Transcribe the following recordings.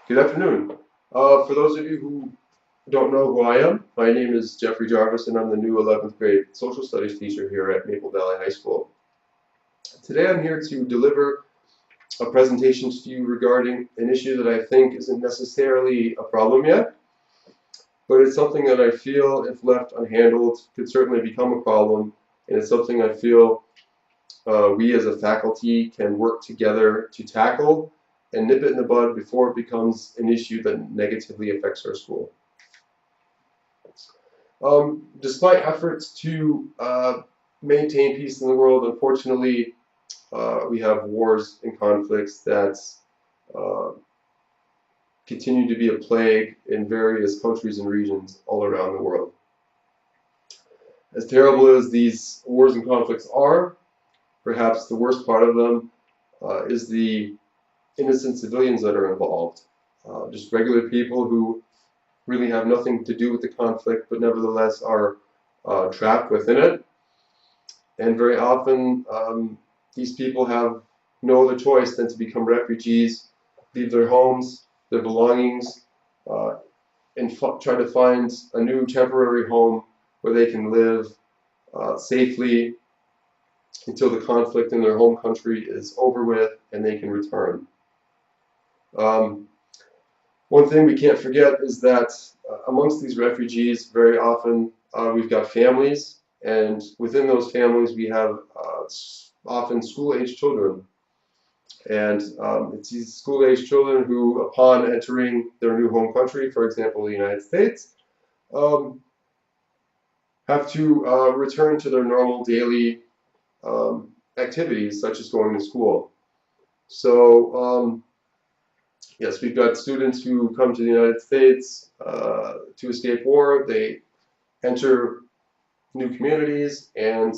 Good afternoon. For those of you who don't know who I am, my name is Jeffrey Jarvis, and I'm the new 11th grade social studies teacher here at Maple Valley High School. Today I'm here to deliver a presentation to you regarding an issue that I think isn't necessarily a problem yet, but it's something that I feel, if left unhandled, could certainly become a problem, and it's something I feel we as a faculty can work together to tackle and nip it in the bud before it becomes an issue that negatively affects our school. Despite efforts to maintain peace in the world, unfortunately, we have wars and conflicts that uh, continue to be a plague in various countries and regions all around the world. As terrible as these wars and conflicts are, perhaps the worst part of them is the innocent civilians that are involved. Just regular people who really have nothing to do with the conflict, but nevertheless are trapped within it. And very often, these people have no other choice than to become refugees, leave their homes, their belongings, uh, and try to find a new temporary home where they can live safely until the conflict in their home country is over with and they can return. Um, One thing we can't forget is that amongst these refugees, very often we've got families, and within those families we have often school-age children. And it's these school-age children who, upon entering their new home country, for example, the United States, um, have to return to their normal daily activities, such as going to school. So, yes, we've got students who come to the United States to escape war. They enter new communities and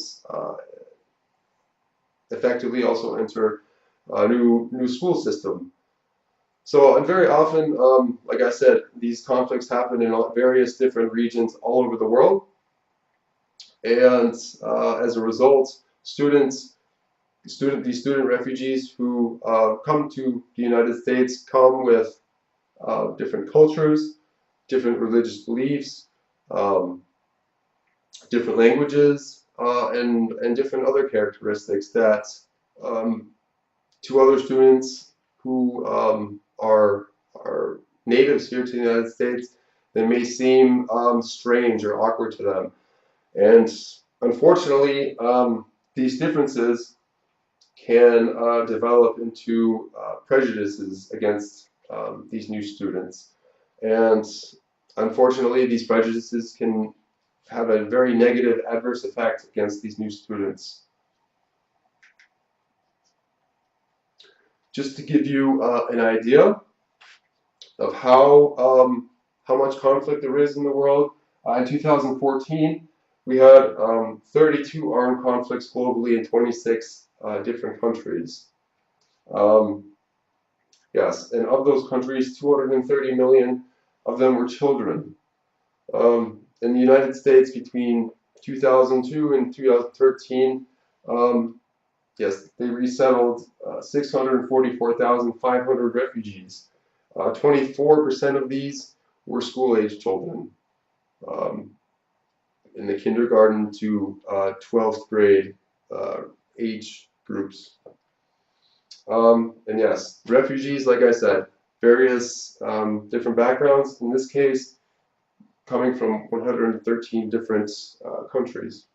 effectively also enter a new school system. So, and very often, like I said, these conflicts happen in various different regions all over the world, and as a result, these student refugees who come to the United States come with different cultures, different religious beliefs, um, different languages, and different other characteristics that um, to other students who are natives here to the United States, they may seem strange or awkward to them. And unfortunately, these differences can develop into prejudices against these new students. And unfortunately, these prejudices can have a very negative adverse effect against these new students. Just to give you an idea of how much conflict there is in the world, in 2014, we had 32 armed conflicts globally in 26 different countries. Um, yes, and of those countries, 230 million of them were children. In the United States, between 2002 and 2013, yes, they resettled 644,500 refugees. 24% of these were school-age children um, in the kindergarten to 12th grade age groups. And yes, refugees, like I said, various different backgrounds. In this case, coming from 113 different countries.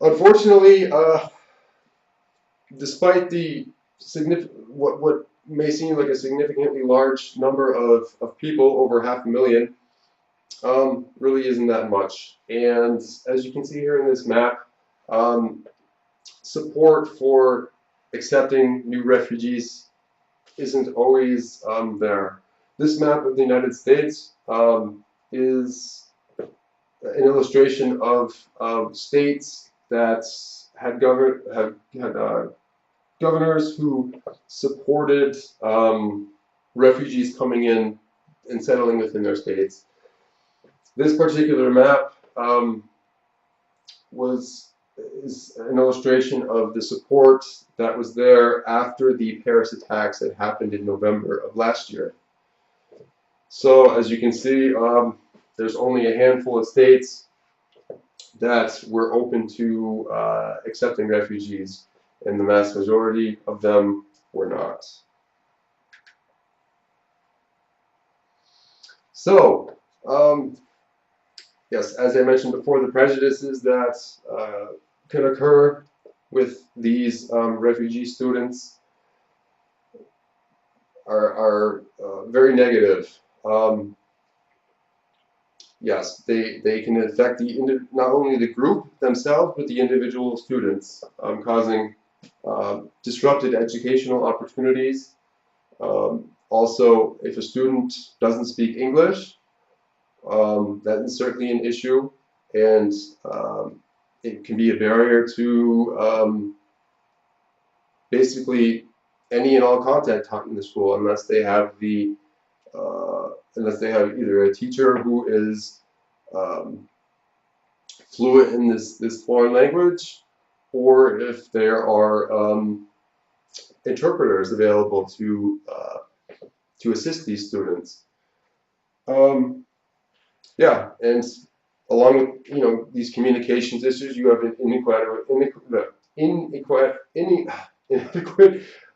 Unfortunately, despite the what may seem like a significantly large number of people, over 500,000, really isn't that much. And as you can see here in this map, um, support for accepting new refugees isn't always there. This map of the United States is an illustration of states that had governors who supported refugees coming in and settling within their states. This particular map was is an illustration of the support that was there after the Paris attacks that happened in November of last year. So as you can see, there's only a handful of states that were open to accepting refugees, and the vast majority of them were not. So, yes, as I mentioned before, the prejudices that can occur with these refugee students are very negative. Yes, they can affect not only the group themselves, but the individual students, causing disrupted educational opportunities. Also, if a student doesn't speak English, that is certainly an issue, and it can be a barrier to basically any and all content taught in the school, unless they have either a teacher who is fluent in this foreign language, or if there are interpreters available to assist these students. Yeah, and along with these communications issues, you have inadequate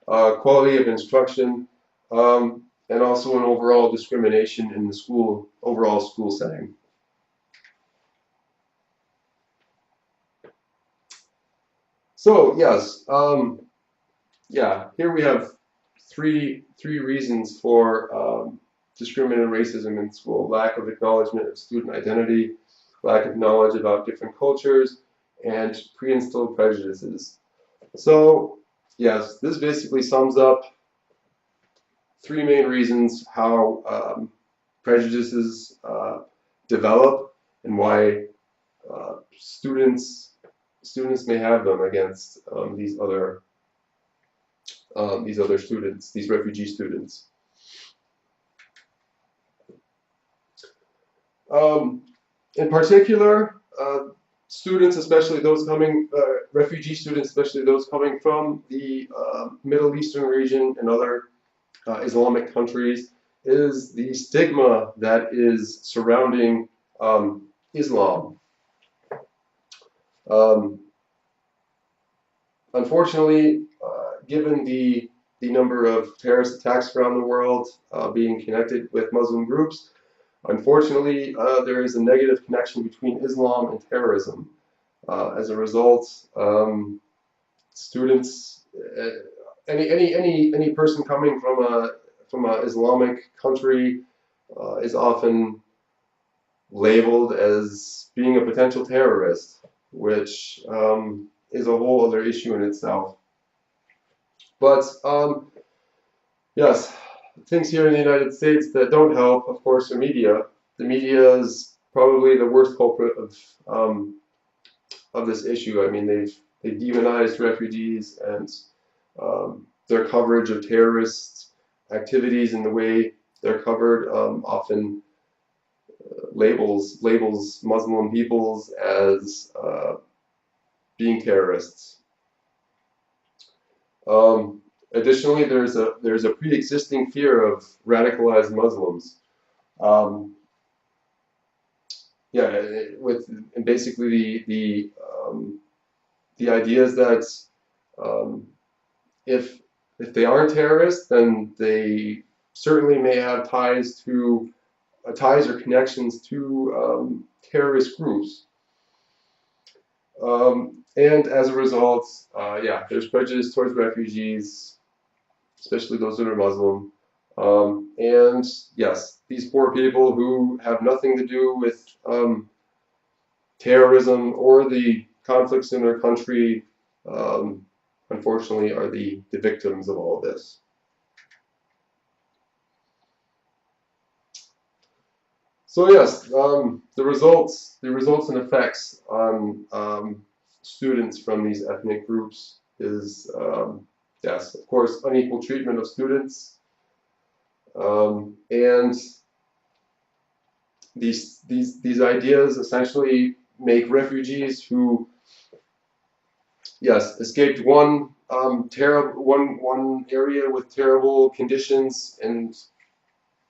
quality of instruction, and also an overall discrimination in the overall school setting. So yes, yeah, here we have three reasons for discriminative racism in school: lack of acknowledgement of student identity, lack of knowledge about different cultures, and pre-instilled prejudices. So yes, this basically sums up three main reasons how prejudices develop, and why students may have them against these other students, these refugee students. In particular, students, especially those refugee students, especially those coming from the Middle Eastern region and other Islamic countries, is the stigma that is surrounding Islam. Unfortunately, given the number of terrorist attacks around the world being connected with Muslim groups, unfortunately, there is a negative connection between Islam and terrorism. As a result, students, any person coming from a Islamic country is often labeled as being a potential terrorist, which is a whole other issue in itself. But yes, things here in the United States that don't help, of course, are media. The media is probably the worst culprit of this issue. I mean, they've demonized refugees, and their coverage of terrorist activities and the way they're covered often labels Muslim peoples as being terrorists. Additionally, there's a pre-existing fear of radicalized Muslims. Yeah, and basically the idea is that if they aren't terrorists, then they certainly may have ties or connections to terrorist groups. And as a result, yeah, there's prejudice towards refugees, especially those that are Muslim. And yes, these poor people who have nothing to do with terrorism or the conflicts in their country, unfortunately, are the victims of all of this. So yes, the results and effects on students from these ethnic groups is, yes, of course, unequal treatment of students, and these ideas essentially make refugees who yes, escaped one terrible one area with terrible conditions and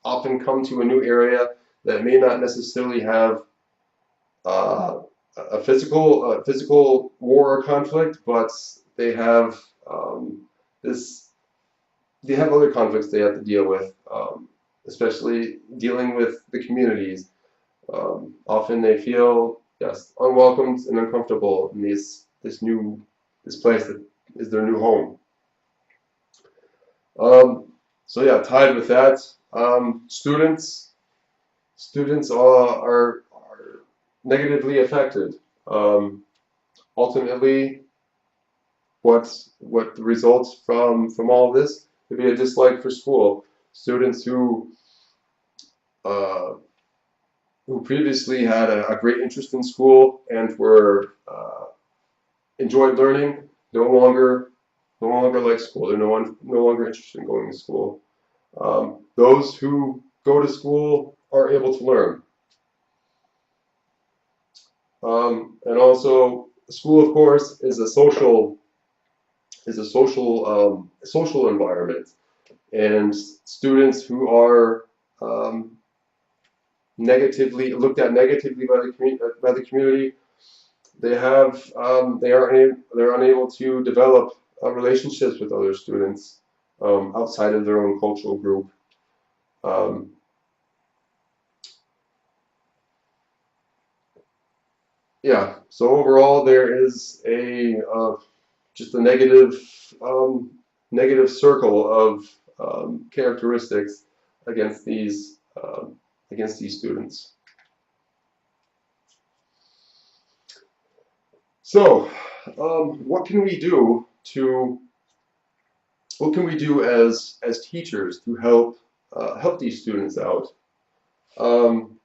often come to a new area that may not necessarily have uh, a physical war or conflict, but they have this they have other conflicts they have to deal with, especially dealing with the communities. Often they feel, yes, unwelcomed and uncomfortable in this place that is their new home. Um, so yeah, tied with that, students are negatively affected. Um, Ultimately, what the results from all of this could be a dislike for school. Students uh, who previously had a great interest in school and were enjoyed learning no longer like school. They're no longer interested in going to school. Those who go to school are able to learn. And also, school, of course, is a social environment, and students who are negatively looked at negatively by the community, they're unable to develop relationships with other students outside of their own cultural group. Um, yeah. So overall, there is a just a negative circle of characteristics against these students. So, what can we do to what can we do as teachers to help these students out? Um,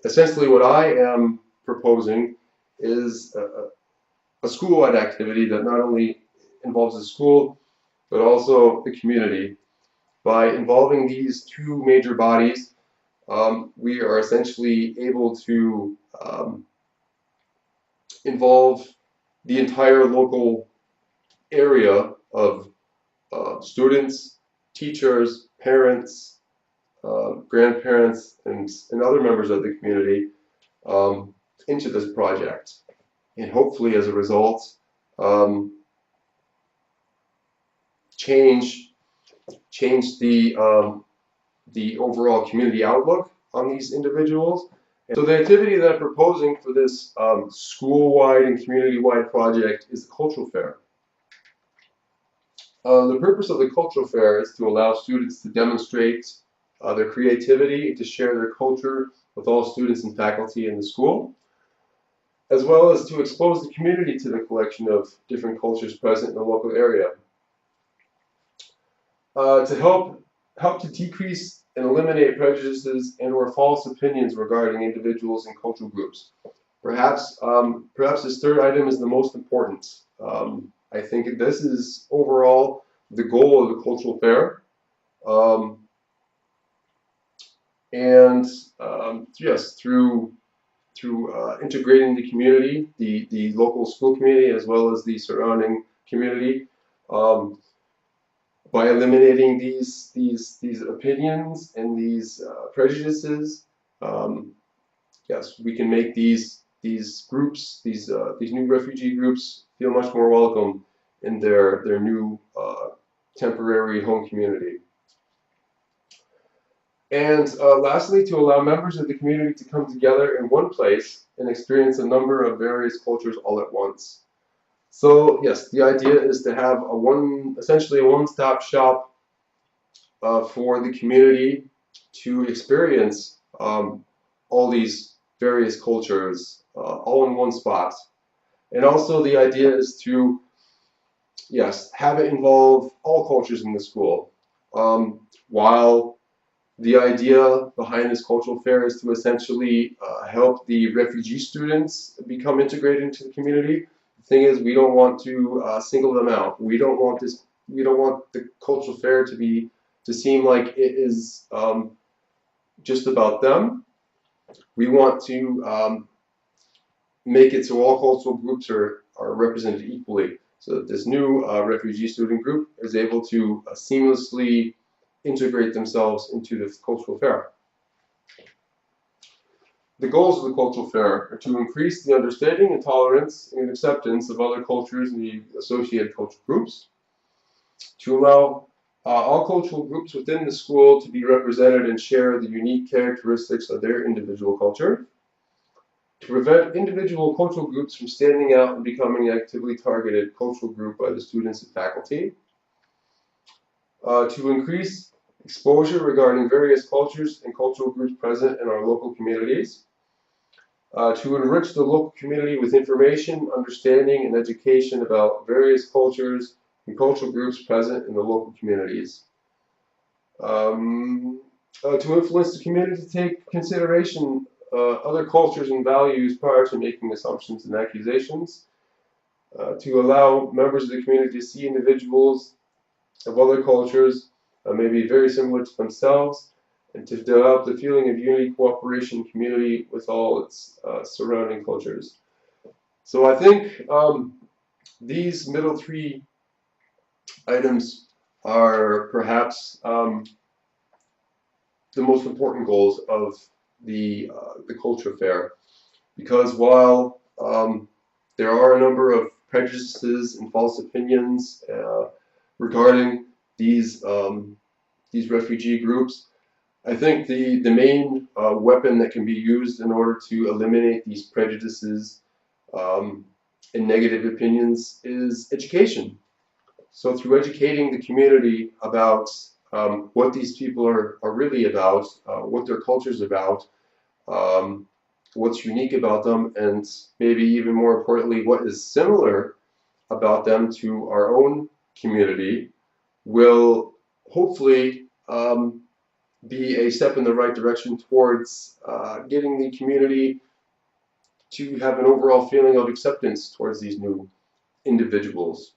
Essentially, what I am proposing is a school-wide activity that not only involves the school but also the community. By involving these two major bodies, we are essentially able to involve the entire local area of students, teachers, parents, grandparents, and other members of the community um, into this project. And hopefully, as a result, um, change the overall community outlook on these individuals. And so the activity that I'm proposing for this school-wide and community-wide project is the cultural fair. The purpose of the cultural fair is to allow students to demonstrate their creativity and to share their culture with all students and faculty in the school, as well as to expose the community to the collection of different cultures present in the local area. To help to decrease and eliminate prejudices and or false opinions regarding individuals and cultural groups. Perhaps this third item is the most important. I think this is overall the goal of the cultural fair. Um, and yes, through integrating the community, the local school community, as well as the surrounding community, by eliminating these opinions and these prejudices, yes, we can make these groups, these new refugee groups, feel much more welcome in their new temporary home community. And lastly, to allow members of the community to come together in one place and experience a number of various cultures all at once. So yes, the idea is to have essentially a one-stop shop for the community to experience all these various cultures all in one spot. And also the idea is to, yes, have it involve all cultures in the school. While the idea behind this cultural fair is to essentially help the refugee students become integrated into the community. The thing is, we don't want to single them out. We don't want the cultural fair to seem like it is just about them. We want to make it so all cultural groups are represented equally, so that this new refugee student group is able to seamlessly integrate themselves into the cultural fair. The goals of the cultural fair are to increase the understanding and tolerance and acceptance of other cultures and the associated cultural groups, to allow all cultural groups within the school to be represented and share the unique characteristics of their individual culture, to prevent individual cultural groups from standing out and becoming an actively targeted cultural group by the students and faculty, to increase exposure regarding various cultures and cultural groups present in our local communities, to enrich the local community with information, understanding, and education about various cultures and cultural groups present in the local communities. To influence the community to take consideration other cultures and values prior to making assumptions and accusations. To allow members of the community to see individuals of other cultures maybe very similar to themselves, and to develop the feeling of unity, cooperation, community with all its surrounding cultures. So I think these middle three items are perhaps the most important goals of the culture fair, because while there are a number of prejudices and false opinions regarding these refugee groups, I think the main weapon that can be used in order to eliminate these prejudices and negative opinions is education. So through educating the community about what these people are really about, what their culture is about, what's unique about them, and maybe even more importantly, what is similar about them to our own community, will hopefully be a step in the right direction towards getting the community to have an overall feeling of acceptance towards these new individuals.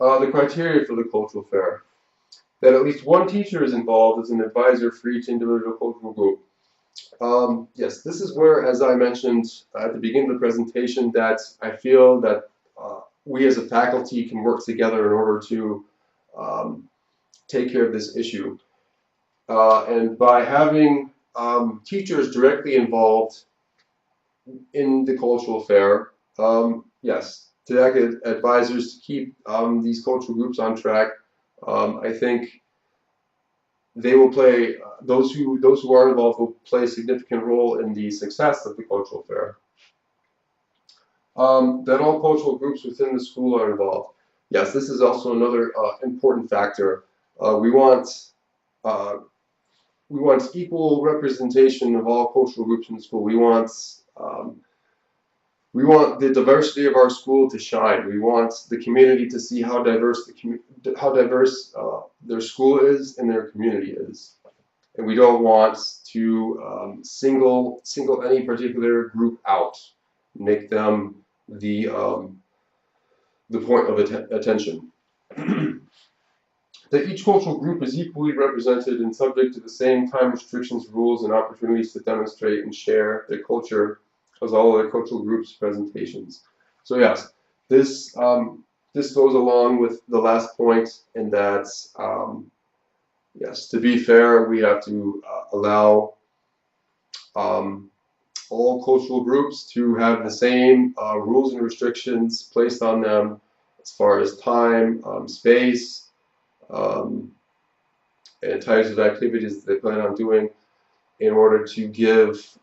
The criteria for the cultural fair: that at least one teacher is involved as an advisor for each individual cultural group. Yes, this is where, as I mentioned at the beginning of the presentation, that I feel that we as a faculty can work together in order to take care of this issue. And by having teachers directly involved in the cultural fair, yes, to act as advisors to keep these cultural groups on track, I think they will play, those who are involved will play a significant role in the success of the cultural fair. That all cultural groups within the school are involved. Yes, this is also another important factor. We want equal representation of all cultural groups in the school. We want the diversity of our school to shine. We want the community to see how diverse their school is and their community is. And we don't want to single any particular group out, make them the point of attention. That each cultural group is equally represented and subject to the same time restrictions, rules, and opportunities to demonstrate and share their culture as all other cultural groups' presentations. So yes, this goes along with the last point, in that yes, to be fair, we have to allow all cultural groups to have the same rules and restrictions placed on them as far as time, space, and types of activities that they plan on doing, in order to give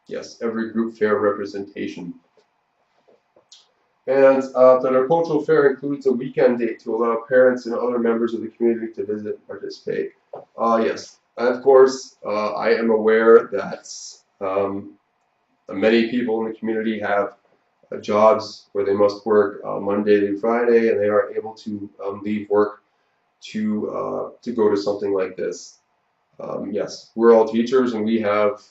yes, every group fair representation. And that our cultural fair includes a weekend date to allow parents and other members of the community to visit and participate. Yes, and of course, I am aware that many people in the community have jobs where they must work Monday through Friday, and they aren't able to leave work to go to something like this. Yes, we're all teachers, and we have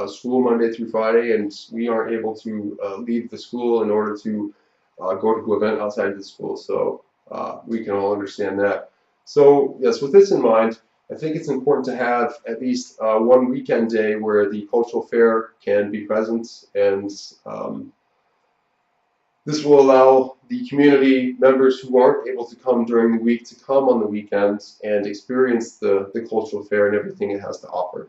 school Monday through Friday, and we aren't able to leave the school in order to go to an event outside of the school. So we can all understand that. So yes, with this in mind, I think it's important to have at least one weekend day where the cultural fair can be present, and this will allow the community members who aren't able to come during the week to come on the weekends and experience the cultural fair and everything it has to offer.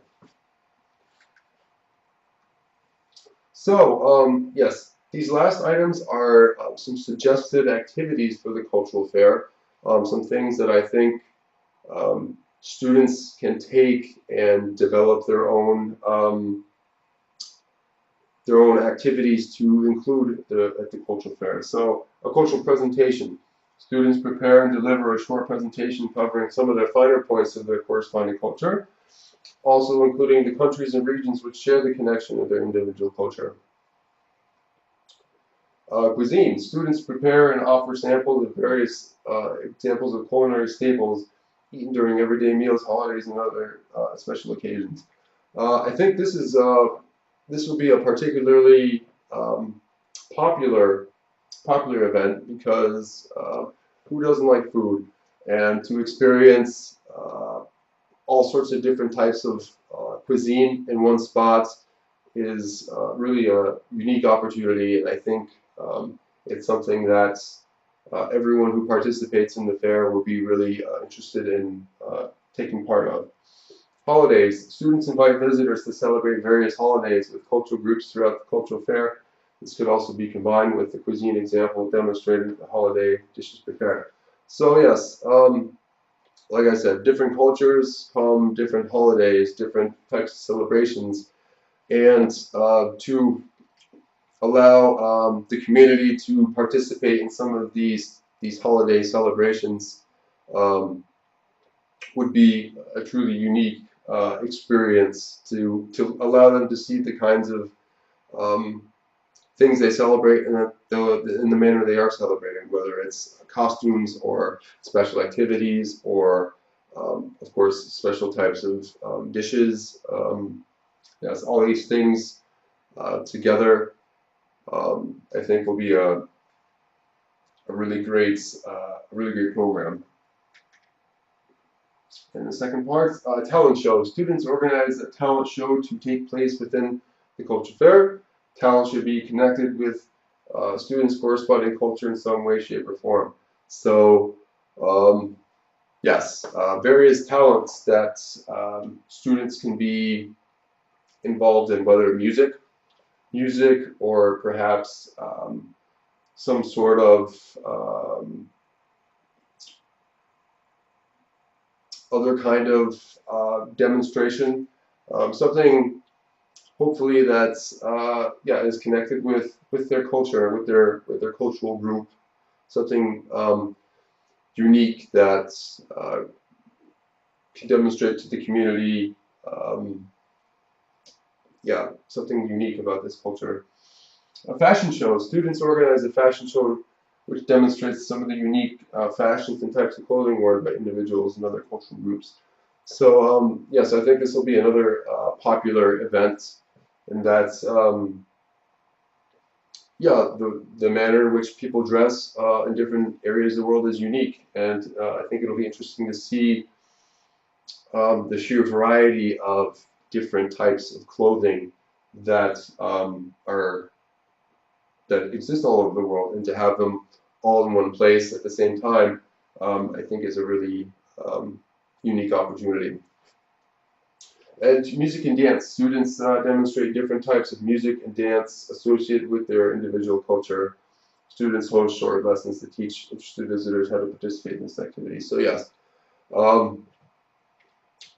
So, yes, these last items are some suggested activities for the cultural fair, some things that I think students can take and develop their own activities to include at the cultural fair. So, a cultural presentation. Students prepare and deliver a short presentation covering some of the finer points of their corresponding culture, also including the countries and regions which share the connection of their individual culture. Cuisine. Students prepare and offer samples of various examples of culinary staples eaten during everyday meals, holidays, and other special occasions. I think this will be a particularly popular event because who doesn't like food? And to experience all sorts of different types of cuisine in one spot is really a unique opportunity, and I think it's something that everyone who participates in the fair will be really interested in taking part of. Holidays. Students invite visitors to celebrate various holidays with cultural groups throughout the cultural fair. This could also be combined with the cuisine example demonstrating the holiday dishes prepared. So yes, like I said, different cultures come, different holidays, different types of celebrations, and to allow the community to participate in some of these holiday celebrations would be a truly unique experience to allow them to see the kinds of things they celebrate in the manner they are celebrating, whether it's costumes or special activities or of course special types of dishes. Yes, all these things together I think will be a really great program. And the second part, talent show. Students organize a talent show to take place within the culture fair. Talent should be connected with students' corresponding culture in some way, shape, or form. So, yes, various talents that students can be involved in, whether music, or perhaps some sort of other kind of demonstration, something hopefully that's is connected with their culture, with their cultural group, something unique that can demonstrate to the community something unique about this culture. A fashion show. Students organize a fashion show which demonstrates some of the unique fashions and types of clothing worn by individuals and other cultural groups. So yes, I think this will be another popular event, and that's the manner in which people dress in different areas of the world is unique, and I think it'll be interesting to see the sheer variety of different types of clothing that that exist all over the world, and to have them all in one place at the same time, I think is a really unique opportunity. And music and dance. Students demonstrate different types of music and dance associated with their individual culture. Students host short lessons to teach interested visitors how to participate in this activity. So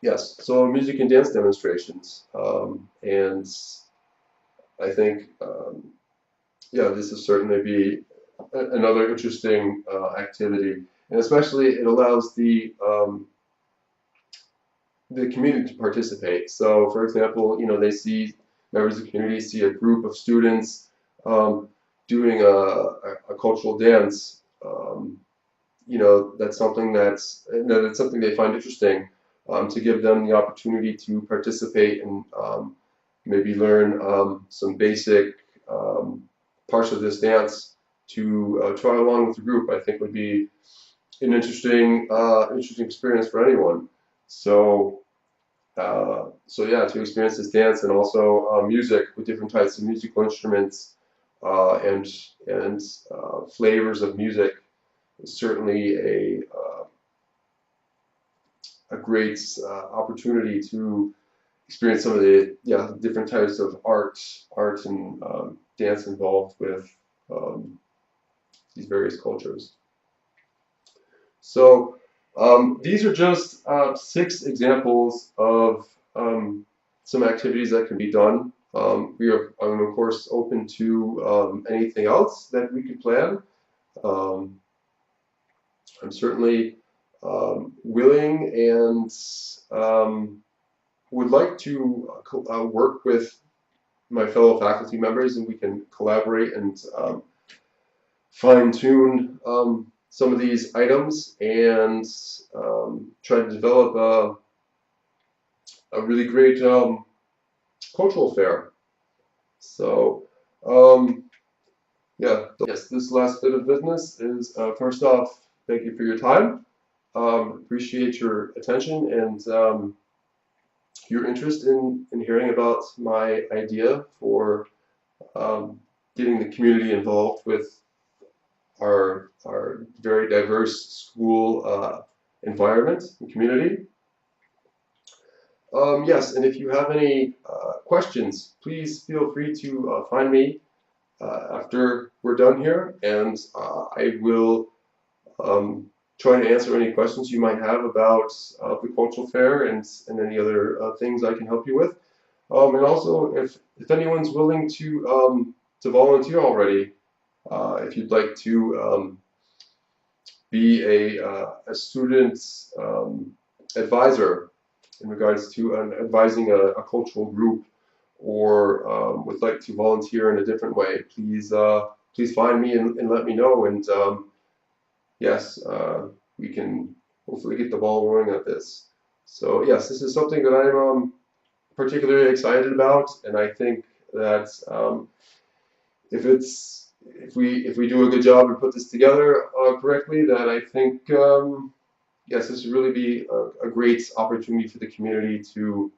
yes, so music and dance demonstrations, and I think this will certainly be another interesting activity, and especially it allows the community to participate. So, for example, they see members of the community see a group of students doing a cultural dance. That's something that's something they find interesting. To give them the opportunity to participate and maybe learn some basic parts of this dance to try along with the group, I think would be an interesting experience for anyone. So yeah, to experience this dance and also music with different types of musical instruments and flavors of music is certainly a great opportunity to experience some of the different types of art and dance involved with um, these various cultures. So these are just 6 examples of some activities that can be done. I'm of course open to anything else that we could plan. Um, I'm certainly willing and would like to work with my fellow faculty members, and we can collaborate and fine tune some of these items and try to develop a really great cultural fair. So, yeah, yes, this last bit of business is first off, thank you for your time. Appreciate your attention and your interest in hearing about my idea for getting the community involved with our very diverse school environment and community. Yes, and if you have any questions, please feel free to find me after we're done here, and I will try to answer any questions you might have about the cultural fair and any other things I can help you with. And also, if anyone's willing to volunteer already, if you'd like to be a student advisor in regards to advising a cultural group, or would like to volunteer in a different way, please find me and let me know. And yes, we can hopefully get the ball rolling at this. So yes, this is something that I'm particularly excited about, and I think that if we do a good job and put this together correctly, that I think yes, this would really be a great opportunity for the community to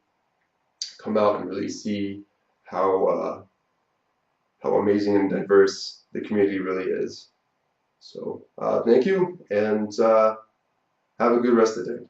come out and really see how amazing and diverse the community really is. So thank you, and have a good rest of the day.